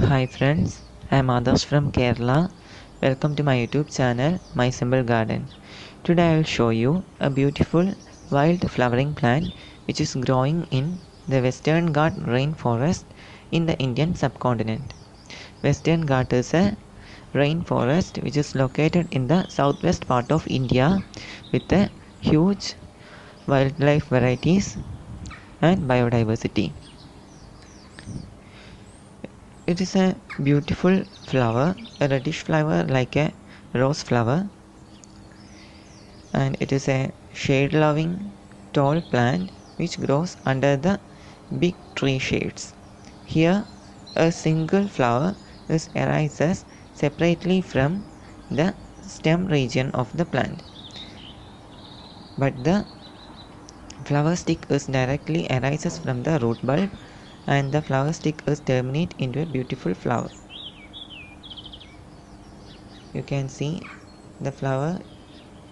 Hi friends, I am Adarsh from Kerala. Welcome to my YouTube channel, My Simple Garden. Today I will show you a beautiful wild flowering plant which is growing in the Western Ghat rainforest in the Indian subcontinent. Western Ghat is a rainforest which is located in the southwest part of India with a huge wildlife varieties and biodiversity. It is a beautiful flower, a reddish flower like a rose flower, and it is a shade loving tall plant which grows under the big tree shades. Here, a single flower arises separately from the stem region of the plant, but the flower stick is directly arises from the root bulb, and the flower stick is terminate into a beautiful flower. You can see the flower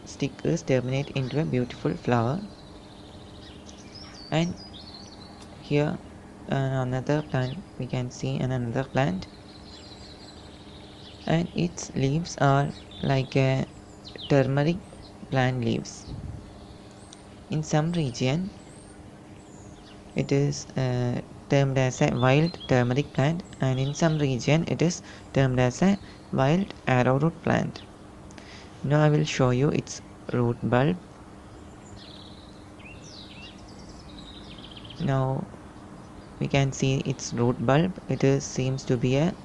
stick is terminate into a beautiful flower, and here another plant we can see another plant, and its leaves are like a turmeric plant leaves. In some region it is termed as a wild turmeric plant, and in some region it is termed as a wild arrowroot plant. Now I will show you its root bulb. Now we can see its root bulb. It is seems to be a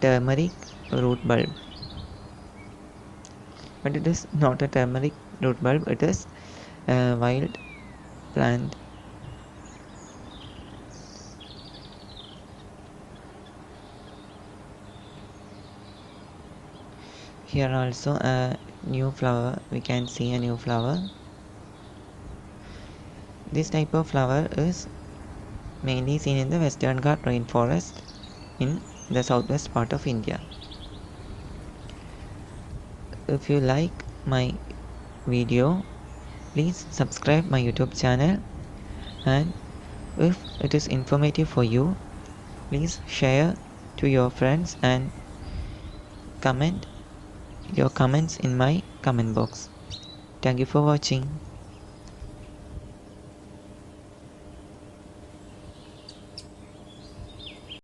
turmeric root bulb, but it is not a turmeric root bulb, it is a wild plant. Here also a new flower, we can see a new flower. This type of flower is mainly seen in the Western Ghat rainforest in the southwest part of India. If you like my video, please subscribe my YouTube channel, and if it is informative for you, please share to your friends and comment your comments in my comment box. Thank you for watching.